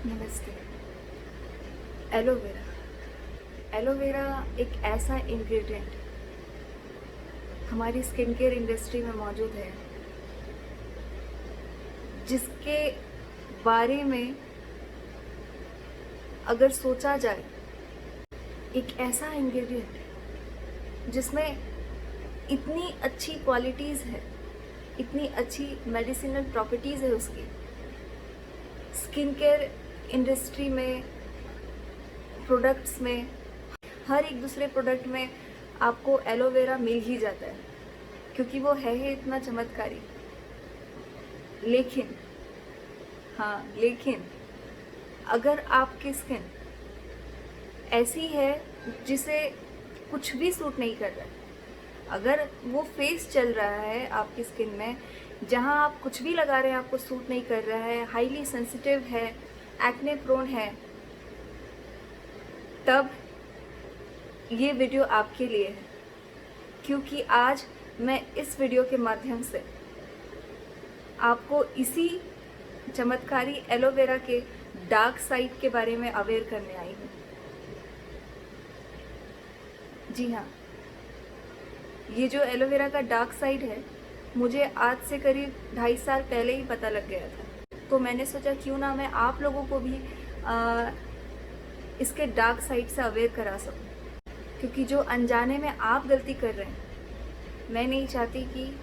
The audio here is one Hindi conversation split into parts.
नमस्ते। एलोवेरा एलोवेरा एक ऐसा इंग्रेडिएंट हमारी स्किन केयर इंडस्ट्री में मौजूद है जिसके बारे में अगर सोचा जाए, एक ऐसा इंग्रेडिएंट जिसमें इतनी अच्छी क्वालिटीज़ है, इतनी अच्छी मेडिसिनल प्रॉपर्टीज़ है उसकी। स्किन केयर इंडस्ट्री में, प्रोडक्ट्स में, हर एक दूसरे प्रोडक्ट में आपको एलोवेरा मिल ही जाता है क्योंकि वो है ही इतना चमत्कारी। लेकिन अगर आपकी स्किन ऐसी है जिसे कुछ भी सूट नहीं कर रहा है, अगर वो फेस चल रहा है आपकी स्किन में जहाँ आप कुछ भी लगा रहे हैं आपको सूट नहीं कर रहा है, हाईली सेंसिटिव है, एक्ने प्रोन है, तब ये वीडियो आपके लिए है। क्योंकि आज मैं इस वीडियो के माध्यम से आपको इसी चमत्कारी एलोवेरा के डार्क साइड के बारे में अवेयर करने आई हूँ। जी हाँ, ये जो एलोवेरा का डार्क साइड है मुझे आज से करीब 2.5 साल पहले ही पता लग गया था। तो मैंने सोचा क्यों ना मैं आप लोगों को भी इसके डार्क साइड से अवेयर करा सकूं, क्योंकि जो अनजाने में आप गलती कर रहे हैं मैं नहीं चाहती कि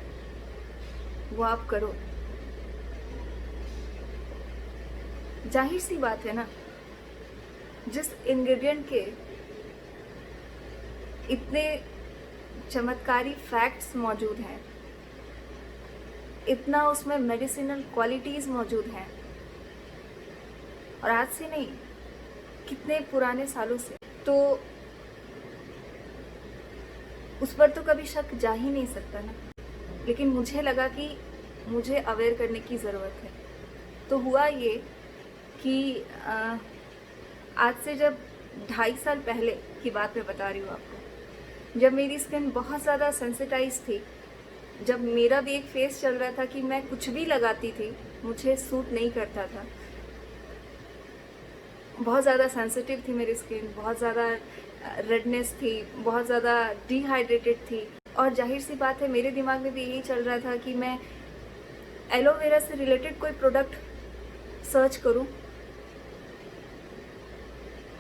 वो आप करो। जाहिर सी बात है ना, जिस इंग्रेडिएंट के इतने चमत्कारी फैक्ट्स मौजूद हैं, इतना उसमें मेडिसिनल क्वालिटीज़ मौजूद हैं, और आज से नहीं कितने पुराने सालों से, तो उस पर तो कभी शक जा ही नहीं सकता ना। लेकिन मुझे लगा कि मुझे अवेयर करने की ज़रूरत है। तो हुआ ये कि आज से जब 2.5 साल पहले की बात मैं बता रही हूँ आपको, जब मेरी स्किन बहुत ज़्यादा सेंसिटाइज थी, जब मेरा भी एक फेस चल रहा था कि मैं कुछ भी लगाती थी मुझे सूट नहीं करता था, बहुत ज़्यादा सेंसिटिव थी मेरी स्किन, बहुत ज़्यादा रेडनेस थी, बहुत ज़्यादा डिहाइड्रेटेड थी, और जाहिर सी बात है मेरे दिमाग में भी यही चल रहा था कि मैं एलोवेरा से रिलेटेड कोई प्रोडक्ट सर्च करूं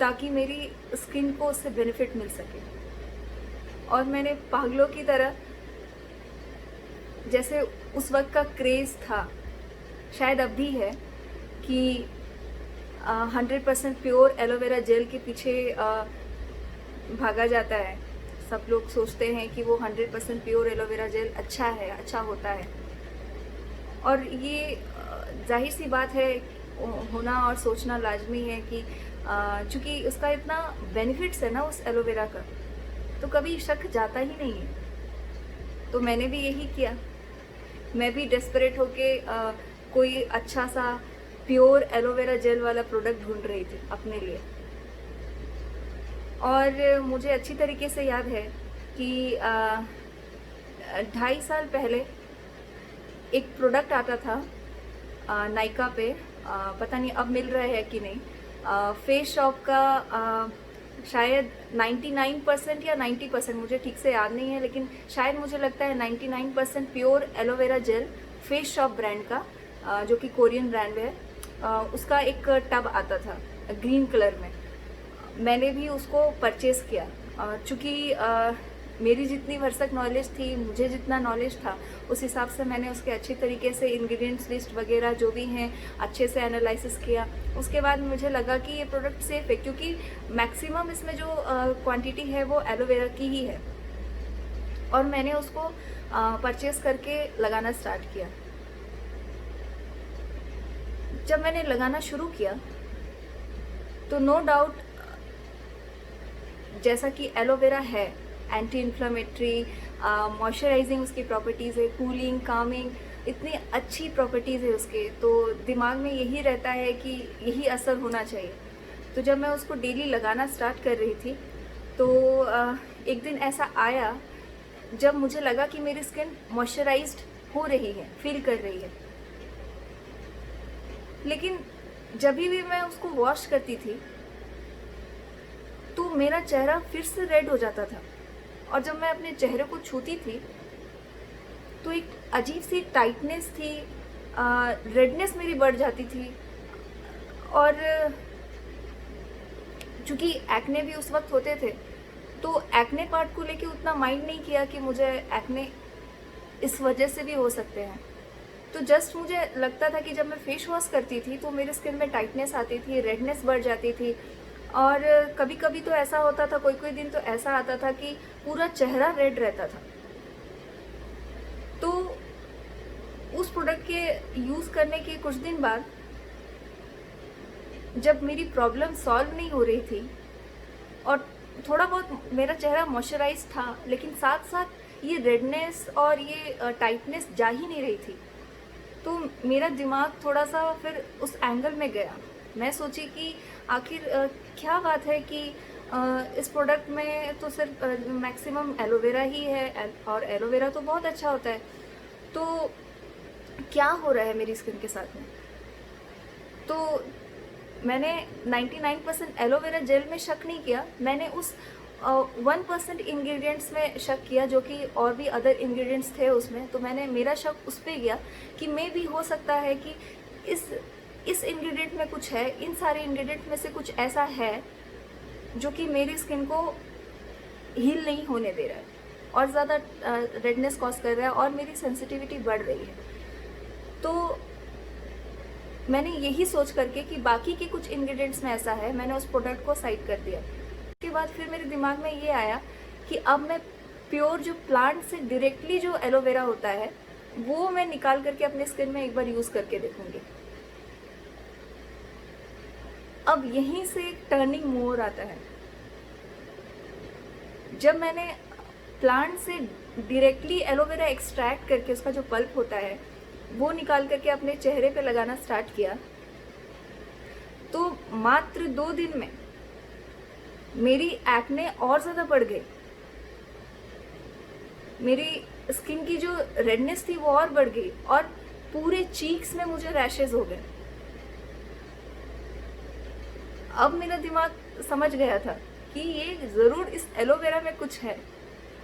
ताकि मेरी स्किन को उससे बेनिफिट मिल सके। और मैंने पागलों की तरह, जैसे उस वक्त का क्रेज़ था, शायद अब भी है, कि 100% प्योर एलोवेरा जेल के पीछे भागा जाता है। सब लोग सोचते हैं कि वो 100% प्योर एलोवेरा जेल अच्छा है, अच्छा होता है, और ये जाहिर सी बात है, होना और सोचना लाजमी है कि चूँकि उसका इतना बेनिफिट्स है ना उस एलोवेरा का, तो कभी शक जाता ही नहीं है। तो मैंने भी यही किया, मैं भी डेस्परेट होके कोई अच्छा सा प्योर एलोवेरा जेल वाला प्रोडक्ट ढूंढ रही थी अपने लिए। और मुझे अच्छी तरीके से याद है कि 2.5 साल पहले एक प्रोडक्ट आता था नायका पे, पता नहीं अब मिल रहा है कि नहीं, फेस शॉप का, शायद 99% या 90%, मुझे ठीक से याद नहीं है, लेकिन शायद मुझे लगता है 99% pure aloe vera gel face shop brand का, जो कि कोरियन ब्रांड है, उसका एक टब आता था ग्रीन कलर में। मैंने भी उसको परचेज़ किया, चूँकि मेरी जितनी भरसक नॉलेज थी, मुझे जितना नॉलेज था, उस हिसाब से मैंने उसके अच्छे तरीके से इंग्रेडिएंट्स लिस्ट वगैरह जो भी हैं अच्छे से एनालिसिस किया। उसके बाद मुझे लगा कि ये प्रोडक्ट सेफ़ है, क्योंकि मैक्सिमम इसमें जो क्वांटिटी है वो एलोवेरा की ही है, और मैंने उसको परचेज़ करके लगाना स्टार्ट किया। जब मैंने लगाना शुरू किया तो नो डाउट, जैसा कि एलोवेरा है, एंटी इन्फ्लेमेटरी, मॉइस्चराइजिंग उसकी प्रॉपर्टीज़ है, कूलिंग, कामिंग, इतनी अच्छी प्रॉपर्टीज़ है उसके, तो दिमाग में यही रहता है कि यही असर होना चाहिए। तो जब मैं उसको डेली लगाना स्टार्ट कर रही थी तो एक दिन ऐसा आया जब मुझे लगा कि मेरी स्किन मॉइस्चराइज्ड हो रही है, फील कर रही है, लेकिन जब भी मैं उसको वॉश करती थी तो मेरा चेहरा फिर से रेड हो जाता था, और जब मैं अपने चेहरे को छूती थी तो एक अजीब सी टाइटनेस थी, रेडनेस मेरी बढ़ जाती थी। और चूँकि एक्ने भी उस वक्त होते थे तो एक्ने पार्ट को लेके उतना माइंड नहीं किया कि मुझे एक्ने इस वजह से भी हो सकते हैं। तो जस्ट मुझे लगता था कि जब मैं फेस वॉश करती थी तो मेरे स्किन में टाइटनेस आती थी, रेडनेस बढ़ जाती थी, और कभी कभी तो ऐसा होता था, कोई कोई दिन तो ऐसा आता था कि पूरा चेहरा रेड रहता था। तो उस प्रोडक्ट के यूज़ करने के कुछ दिन बाद जब मेरी प्रॉब्लम सॉल्व नहीं हो रही थी और थोड़ा बहुत मेरा चेहरा मॉइस्चराइज था, लेकिन साथ साथ ये रेडनेस और ये टाइटनेस जा ही नहीं रही थी, तो मेरा दिमाग थोड़ा सा फिर उस एंगल में गया। मैं सोची कि आखिर क्या बात है कि इस प्रोडक्ट में तो सिर्फ मैक्सिमम एलोवेरा ही है, और एलोवेरा तो बहुत अच्छा होता है, तो क्या हो रहा है मेरी स्किन के साथ में। तो मैंने 99% एलोवेरा जेल में शक नहीं किया, मैंने उस 1% इंग्रेडिएंट्स में शक किया, जो कि और भी अदर इंग्रेडिएंट्स थे उसमें। तो मैंने मेरा शक उस पर गया कि मे भी हो सकता है कि इस इंग्रेडिएंट में कुछ है, इन सारे इंग्रेडिएंट में से कुछ ऐसा है जो कि मेरी स्किन को हील नहीं होने दे रहा है और ज़्यादा रेडनेस कॉज कर रहा है और मेरी सेंसिटिविटी बढ़ रही है। तो मैंने यही सोच करके कि बाकी के कुछ इंग्रेडिएंट्स में ऐसा है, मैंने उस प्रोडक्ट को साइड कर दिया। उसके बाद फिर मेरे दिमाग में ये आया कि अब मैं प्योर जो प्लांट से डायरेक्टली जो एलोवेरा होता है वो मैं निकाल करके अपने स्किन में एक बार यूज़ करके देखूंगी। अब यहीं से एक टर्निंग मोड़ आता है। जब मैंने प्लांट से डायरेक्टली एलोवेरा एक्सट्रैक्ट करके उसका जो पल्प होता है वो निकाल करके अपने चेहरे पे लगाना स्टार्ट किया, तो मात्र 2 दिन में मेरी एक्ने और ज़्यादा बढ़ गई। मेरी स्किन की जो रेडनेस थी वो और बढ़ गई और पूरे चीक्स में मुझे रैशेज हो गए। अब मेरा दिमाग समझ गया था कि ये ज़रूर इस एलोवेरा में कुछ है,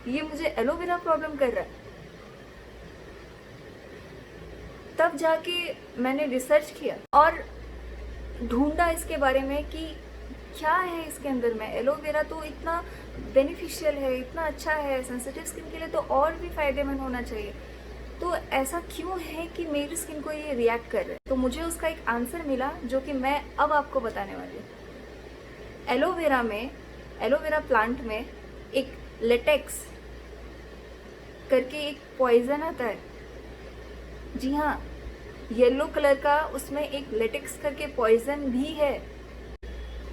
ये मुझे एलोवेरा प्रॉब्लम कर रहा है। तब जाके मैंने रिसर्च किया और ढूंढा इसके बारे में कि क्या है इसके अंदर में। एलोवेरा तो इतना बेनिफिशियल है, इतना अच्छा है, सेंसिटिव स्किन के लिए तो और भी फ़ायदेमंद होना चाहिए, तो ऐसा क्यों है कि मेरी स्किन को ये रिएक्ट कर रहा है। तो मुझे उसका एक आंसर मिला जो कि मैं अब आपको बताने वाली हूँ। एलोवेरा प्लांट में एक लेटेक्स करके एक पॉइजन आता है। जी हाँ, येलो कलर का उसमें एक लेटेक्स करके पॉइजन भी है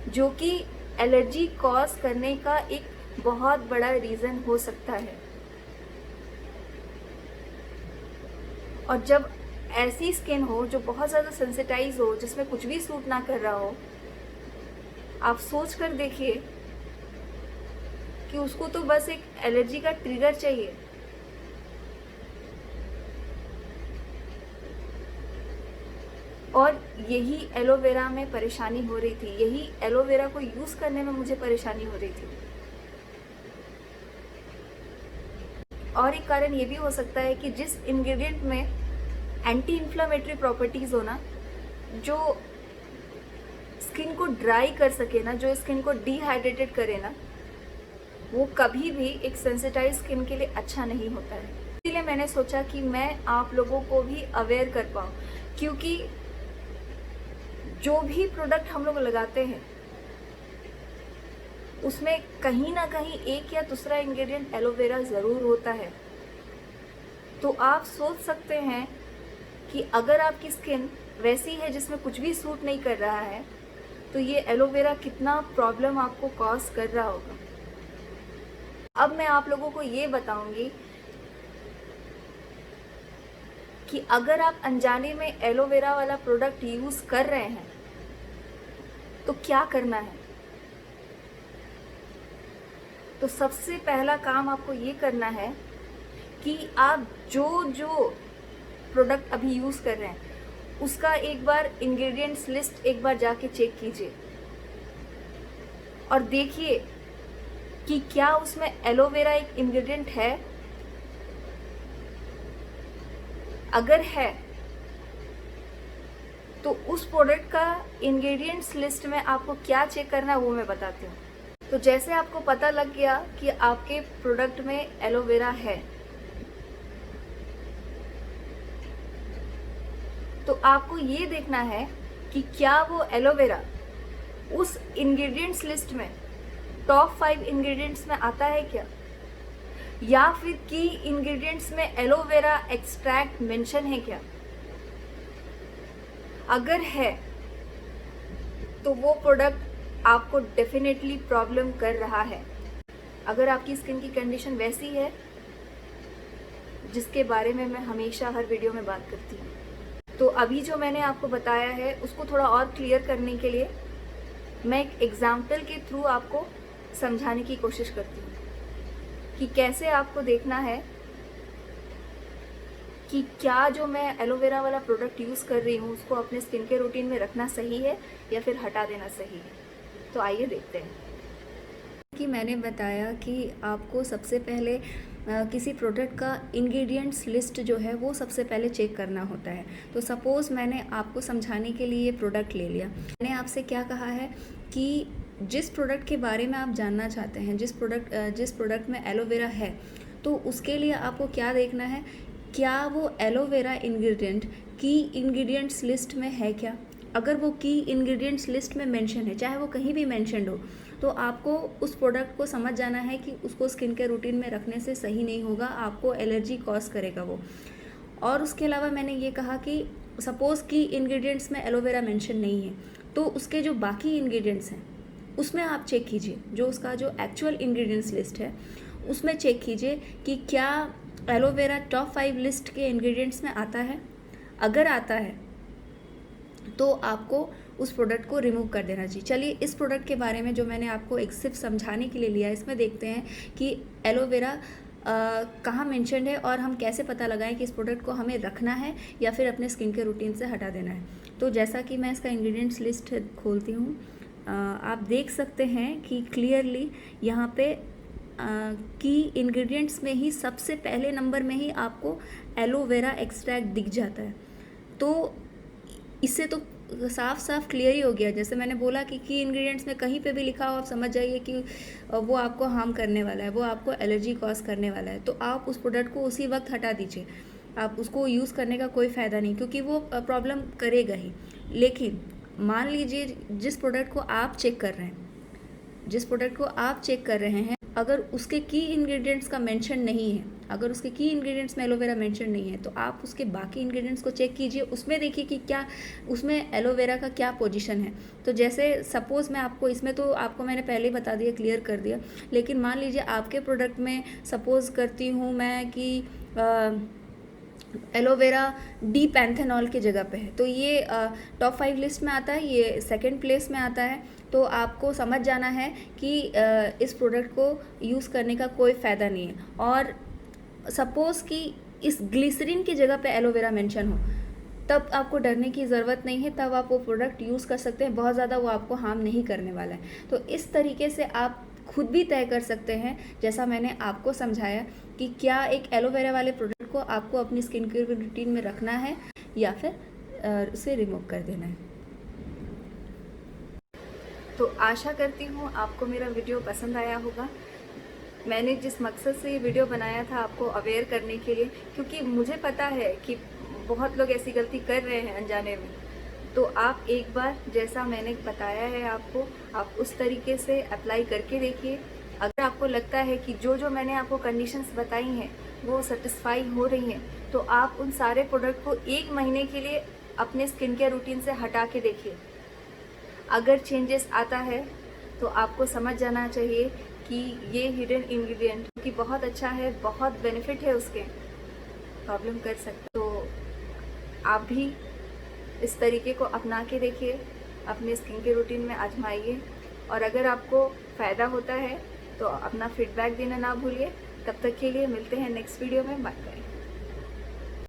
जो कि एलर्जी कॉज करने का एक बहुत बड़ा रीज़न हो सकता है। और जब ऐसी स्किन हो जो बहुत ज़्यादा सेंसिटाइज हो, जिसमें कुछ भी सूट ना कर रहा हो, आप सोच कर देखिए कि उसको तो बस एक एलर्जी का ट्रिगर चाहिए। और यही एलोवेरा में परेशानी हो रही थी, यही एलोवेरा को यूज़ करने में मुझे परेशानी हो रही थी। और एक कारण ये भी हो सकता है कि जिस इंग्रेडिएंट में एंटी इन्फ्लामेटरी प्रॉपर्टीज़ हो ना, जो स्किन को ड्राई कर सके ना, जो स्किन को डिहाइड्रेटेड करे ना, वो कभी भी एक सेंसिटाइज स्किन के लिए अच्छा नहीं होता है। इसीलिए मैंने सोचा कि मैं आप लोगों को भी अवेयर कर पाऊँ, क्योंकि जो भी प्रोडक्ट हम लोग लगाते हैं उसमें कहीं ना कहीं एक या दूसरा इंग्रेडिएंट एलोवेरा ज़रूर होता है। तो आप सोच सकते हैं कि अगर आपकी स्किन वैसी है जिसमें कुछ भी सूट नहीं कर रहा है, तो ये एलोवेरा कितना प्रॉब्लम आपको कॉज कर रहा होगा। अब मैं आप लोगों को ये बताऊंगी कि अगर आप अनजाने में एलोवेरा वाला प्रोडक्ट यूज़ कर रहे हैं तो क्या करना है। तो सबसे पहला काम आपको ये करना है कि आप जो जो प्रोडक्ट अभी यूज़ कर रहे हैं उसका एक बार इंग्रेडिएंट्स लिस्ट एक बार जाके चेक कीजिए और देखिए कि क्या उसमें एलोवेरा एक इंग्रेडिएंट है। अगर है तो उस प्रोडक्ट का इंग्रेडिएंट्स लिस्ट में आपको क्या चेक करना है वो मैं बताती हूँ। तो जैसे आपको पता लग गया कि आपके प्रोडक्ट में एलोवेरा है, तो आपको ये देखना है कि क्या वो एलोवेरा उस इंग्रेडिएंट्स लिस्ट में टॉप 5 इंग्रेडिएंट्स में आता है क्या, या फिर की इंग्रेडिएंट्स में एलोवेरा एक्सट्रैक्ट मेंशन है क्या। अगर है तो वो प्रोडक्ट आपको डेफिनेटली प्रॉब्लम कर रहा है। अगर आपकी स्किन की कंडीशन वैसी है जिसके बारे में मैं हमेशा हर वीडियो में बात करती हूँ, तो अभी जो मैंने आपको बताया है उसको थोड़ा और क्लियर करने के लिए मैं एक एग्जाम्पल के थ्रू आपको समझाने की कोशिश करती हूँ कि कैसे आपको देखना है कि क्या जो मैं एलोवेरा वाला प्रोडक्ट यूज़ कर रही हूँ उसको अपने स्किन के रूटीन में रखना सही है या फिर हटा देना सही है। तो आइए देखते हैं कि मैंने बताया कि आपको सबसे पहले किसी प्रोडक्ट का इंग्रेडिएंट्स लिस्ट जो है वो सबसे पहले चेक करना होता है। तो सपोज़ मैंने आपको समझाने के लिए ये प्रोडक्ट ले लिया। मैंने आपसे क्या कहा है कि जिस प्रोडक्ट के बारे में आप जानना चाहते हैं, जिस प्रोडक्ट में एलोवेरा है, तो उसके लिए आपको क्या देखना है, क्या वो एलोवेरा इंग्रेडिएंट की इंग्रेडिएंट्स लिस्ट में है क्या। अगर वो की इंग्रेडिएंट्स लिस्ट में मेंशन है, चाहे वो कहीं भी मेंशन्ड हो, तो आपको उस प्रोडक्ट को समझ जाना है कि उसको स्किन के रूटीन में रखने से सही नहीं होगा, आपको एलर्जी कॉज करेगा वो। और उसके अलावा मैंने ये कहा कि सपोज़ कि इंग्रेडिएंट्स में एलोवेरा मेंशन नहीं है, तो उसके जो बाकी इंग्रेडिएंट्स हैं उसमें आप चेक कीजिए, जो उसका जो एक्चुअल इंग्रेडिएंट्स लिस्ट है उसमें चेक कीजिए कि क्या एलोवेरा टॉप 5 लिस्ट के इंग्रेडिएंट्स में आता है। अगर आता है तो आपको उस प्रोडक्ट को रिमूव कर देना चाहिए। चलिए इस प्रोडक्ट के बारे में जो मैंने आपको एक सिर्फ समझाने के लिए लिया, इसमें देखते हैं कि एलोवेरा कहाँ मेंशन्ड है और हम कैसे पता लगाएं कि इस प्रोडक्ट को हमें रखना है या फिर अपने स्किन के रूटीन से हटा देना है। तो जैसा कि मैं इसका इंग्रेडिएंट्स लिस्ट खोलती हूँ, आप देख सकते हैं कि क्लियरली यहाँ पे की इंग्रेडिएंट्स में ही सबसे पहले नंबर में ही आपको एलोवेरा एक्सट्रैक्ट दिख जाता है। तो इससे तो साफ साफ क्लियर ही हो गया। जैसे मैंने बोला कि की इंग्रेडिएंट्स में कहीं पे भी लिखा हो, आप समझ जाइए कि वो आपको हार्म करने वाला है, वो आपको एलर्जी कॉज करने वाला है। तो आप उस प्रोडक्ट को उसी वक्त हटा दीजिए, आप उसको यूज़ करने का कोई फ़ायदा नहीं, क्योंकि वो प्रॉब्लम करेगा ही। लेकिन मान लीजिए जिस प्रोडक्ट को आप चेक कर रहे हैं, अगर उसके की इंग्रेडिएंट्स का मेंशन नहीं है, अगर उसके की इंग्रेडिएंट्स में एलोवेरा मेंशन नहीं है, तो आप उसके बाकी इंग्रेडिएंट्स को चेक कीजिए, उसमें देखिए कि क्या उसमें एलोवेरा का क्या पोजीशन है। तो जैसे सपोज़ मैं आपको इसमें तो आपको मैंने पहले ही बता दिया, क्लियर कर दिया, लेकिन मान लीजिए आपके प्रोडक्ट में सपोज़ करती हूँ मैं कि एलोवेरा डी पैंथेनॉल की जगह पे है, तो ये टॉप 5 लिस्ट में आता है, ये सेकंड प्लेस में आता है। तो आपको समझ जाना है कि इस प्रोडक्ट को यूज़ करने का कोई फ़ायदा नहीं है। और सपोज़ कि इस ग्लिसरीन की जगह पे एलोवेरा मेंशन हो, तब आपको डरने की ज़रूरत नहीं है, तब आप वो प्रोडक्ट यूज़ कर सकते हैं, बहुत ज़्यादा वो आपको हार्म नहीं करने वाला है। तो इस तरीके से आप खुद भी तय कर सकते हैं, जैसा मैंने आपको समझाया, कि क्या एक एलोवेरा वाले प्रोडक्ट को आपको अपनी स्किन केयर रूटीन में रखना है या फिर उसे रिमूव कर देना है। तो आशा करती हूँ आपको मेरा वीडियो पसंद आया होगा। मैंने जिस मकसद से ये वीडियो बनाया था आपको अवेयर करने के लिए, क्योंकि मुझे पता है कि बहुत लोग ऐसी गलती कर रहे हैं अनजाने में। तो आप एक बार जैसा मैंने बताया है आपको, आप उस तरीके से अप्लाई करके देखिए। अगर आपको लगता है कि जो मैंने आपको कंडीशंस बताई हैं वो सेटिस्फाई हो रही हैं, तो आप उन सारे प्रोडक्ट को 1 महीने के लिए अपने स्किन केयर रूटीन से हटा के देखिए। अगर चेंजेस आता है तो आपको समझ जाना चाहिए कि ये हिडन इंग्रेडिएंट कि बहुत अच्छा है, बहुत बेनिफिट है उसके, प्रॉब्लम कर सकते। तो आप भी इस तरीके को अपना के देखिए, अपने स्किन के रूटीन में आजमाइए, और अगर आपको फ़ायदा होता है तो अपना फीडबैक देना ना भूलिए। तब तक के लिए मिलते हैं नेक्स्ट वीडियो में। Bye bye.